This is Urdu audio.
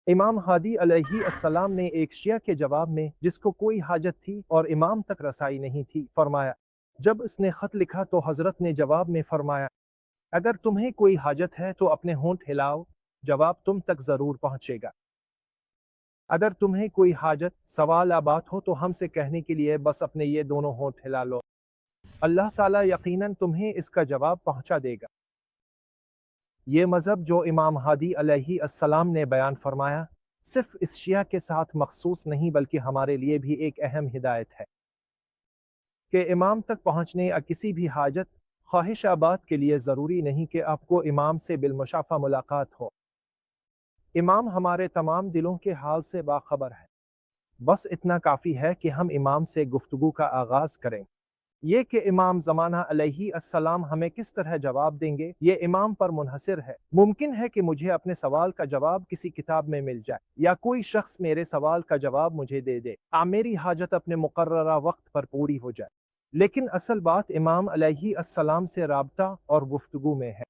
امام ہادی علیہ السلام نے ایک شیعہ کے جواب میں، جس کو کوئی حاجت تھی اور امام تک رسائی نہیں تھی، فرمایا، جب اس نے خط لکھا تو حضرت نے جواب میں فرمایا، اگر تمہیں کوئی حاجت ہے تو اپنے ہونٹ ہلاؤ، جواب تم تک ضرور پہنچے گا۔ اگر تمہیں کوئی حاجت، سوال یا بات ہو تو ہم سے کہنے کے لیے بس اپنے یہ دونوں ہونٹ ہلا لو، اللہ تعالیٰ یقیناً تمہیں اس کا جواب پہنچا دے گا۔ یہ مذہب جو امام ہادی علیہ السلام نے بیان فرمایا، صرف اس شیعہ کے ساتھ مخصوص نہیں بلکہ ہمارے لیے بھی ایک اہم ہدایت ہے کہ امام تک پہنچنے یا کسی بھی حاجت، خواہش یا بات کے لیے ضروری نہیں کہ آپ کو امام سے بالمشافہ ملاقات ہو۔ امام ہمارے تمام دلوں کے حال سے باخبر ہے، بس اتنا کافی ہے کہ ہم امام سے گفتگو کا آغاز کریں۔ یہ کہ امام زمانہ علیہ السلام ہمیں کس طرح جواب دیں گے، یہ امام پر منحصر ہے۔ ممکن ہے کہ مجھے اپنے سوال کا جواب کسی کتاب میں مل جائے، یا کوئی شخص میرے سوال کا جواب مجھے دے دے، میری حاجت اپنے مقررہ وقت پر پوری ہو جائے، لیکن اصل بات امام علیہ السلام سے رابطہ اور گفتگو میں ہے۔